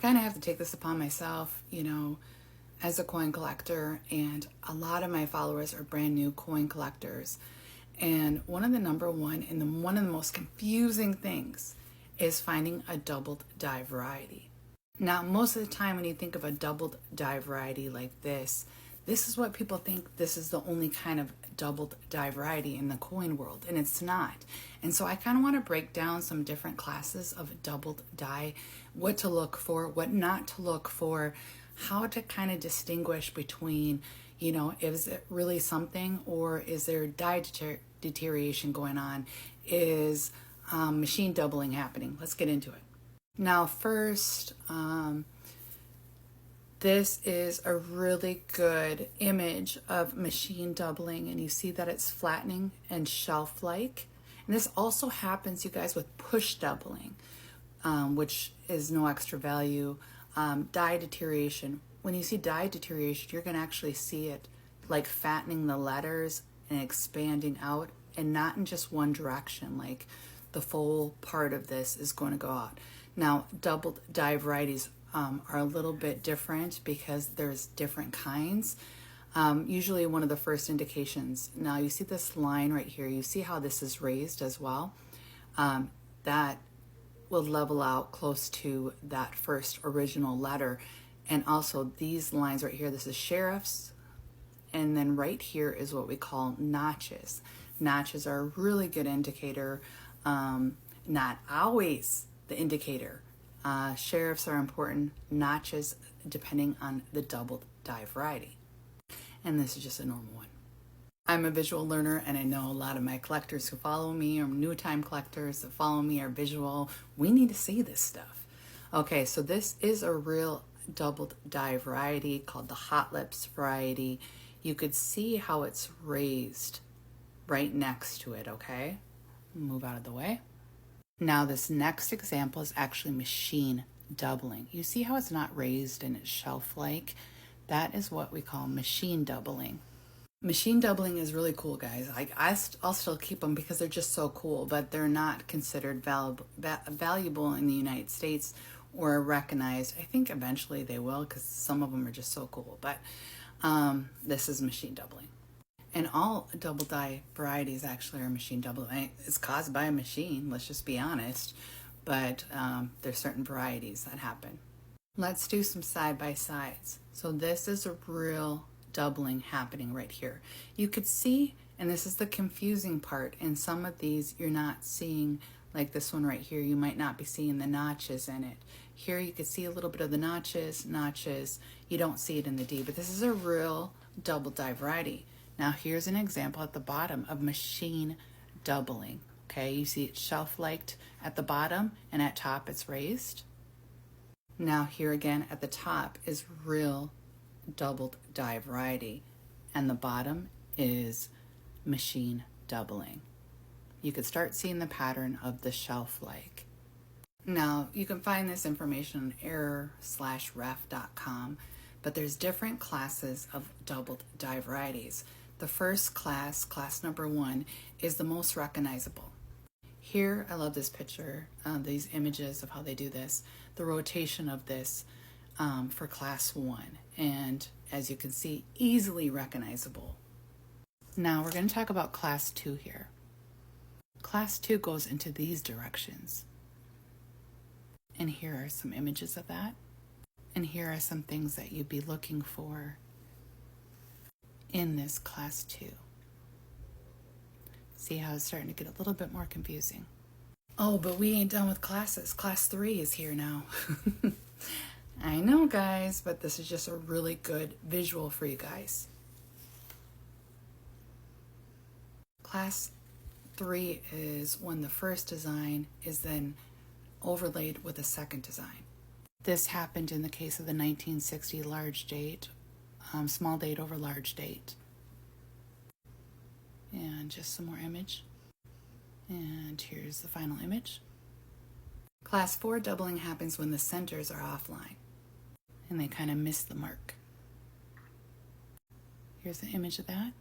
kind of have to take this upon myself, as a coin collector, and a lot of my followers are brand new coin collectors. And one of the number one and one of the most confusing things is finding a doubled die variety. Now, most of the time when you think of a doubled die variety like this is what people think this is the only kind of doubled die variety in the coin world, and it's not. And so I kind of want to break down some different classes of doubled die, what to look for, what not to look for, how to kind of distinguish between, is it really something, or is there die deterioration going on? Is machine doubling happening? Let's get into it. Now, first, this is a really good image of machine doubling, and you see that it's flattening and shelf-like. And this also happens, you guys, with push doubling, which is no extra value. Die deterioration. When you see die deterioration, you're going to actually see it like fattening the letters and expanding out, and not in just one direction, like the full part of this is going to go out. Now, doubled die varieties are a little bit different because there's different kinds. Usually one of the first indications, now you see this line right here, you see how this is raised as well. That will level out close to that first original letter. And also these lines right here, this is sheriffs. And then right here is what we call notches. Notches are a really good indicator, not always the indicator. Sheriffs are important, notches depending on the doubled die variety. And this is just a normal one. I'm a visual learner, and I know a lot of my collectors who follow me, or new time collectors that follow me, are visual. We need to see this stuff. Okay, so this is a real doubled die variety called the Hot Lips variety. You could see how it's raised right next to it, okay? Move out of the way. Now this next example is actually machine doubling. You see how it's not raised and it's shelf-like? That is what we call machine doubling. Machine doubling is really cool, guys. I'll still keep them because they're just so cool, but they're not considered valuable in the United States or recognized. I think eventually they will, because some of them are just so cool, but this is machine doubling. And all double die varieties actually are machine doubling. It's caused by a machine, let's just be honest, but there's certain varieties that happen. Let's do some side-by-sides. So this is a real doubling happening right here. You could see, and this is the confusing part, in some of these you're not seeing, like this one right here, you might not be seeing the notches in it. Here you could see a little bit of the notches, you don't see it in the D, but this is a real double die variety. Now here's an example at the bottom of machine doubling. Okay, you see it's shelf-liked at the bottom, and at top it's raised. Now here again at the top is real doubled die variety, and the bottom is machine doubling. You could start seeing the pattern of the shelf-like. Now you can find this information on error/ref.com, but there's different classes of doubled die varieties. The first class, class number 1, is the most recognizable. Here, I love this picture, these images of how they do this, the rotation of this for class 1, and as you can see, easily recognizable. Now we're going to talk about class 2 here. Class 2 goes into these directions. And here are some images of that. And here are some things that you'd be looking for in this class 2. See how it's starting to get a little bit more confusing. Oh, but we ain't done with classes. Class 3 is here now. I know, guys, but this is just a really good visual for you guys. Class 3 is when the first design is then overlaid with a second design. This happened in the case of the 1960 large date, small date over large date. And just some more image. And here's the final image. Class 4 doubling happens when the centers are offline and they kind of miss the mark. Here's the image of that.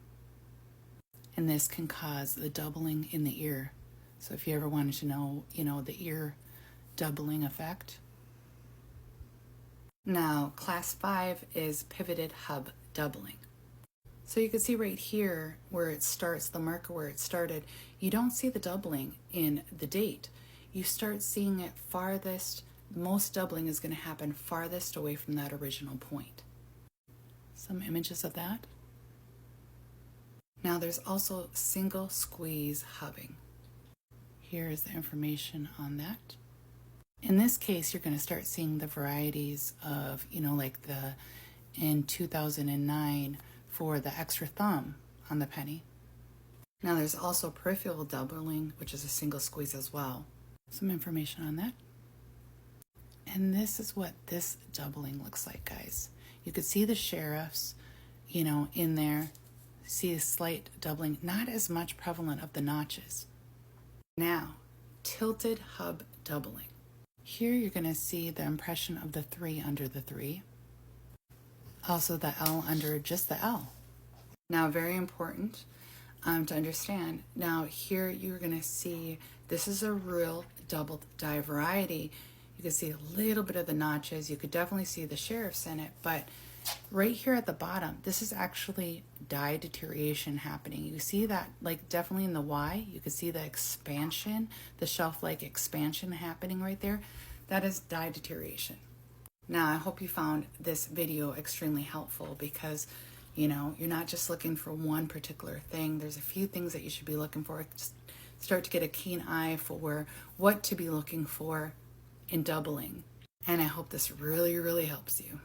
And this can cause the doubling in the ear. So if you ever wanted to know, the ear doubling effect, Now, class 5 is pivoted hub doubling. So you can see right here where it starts, the marker where it started, you don't see the doubling in the date. You start seeing it farthest, most doubling is going to happen farthest away from that original point. Some images of that. Now there's also single squeeze hubbing. Here is the information on that. In this case, you're going to start seeing the varieties of, like in 2009 for the extra thumb on the penny. Now there's also peripheral doubling, which is a single squeeze as well. Some information on that. And this is what this doubling looks like, guys. You could see the sheriffs, in there. See a slight doubling, not as much prevalent of the notches. Now, tilted hub doubling. Here you're going to see the impression of the 3 under the 3. Also the L under just the L. Now, very important to understand. Now, here you're going to see this is a real doubled die variety. You can see a little bit of the notches. You could definitely see the sheriffs in it, but right here at the bottom, this is actually die deterioration happening. You see that, like definitely in the Y, you can see the expansion, the shelf-like expansion happening right there. That is die deterioration. Now, I hope you found this video extremely helpful because, you're not just looking for one particular thing. There's a few things that you should be looking for. Just start to get a keen eye for what to be looking for in doubling. And I hope this really, really helps you.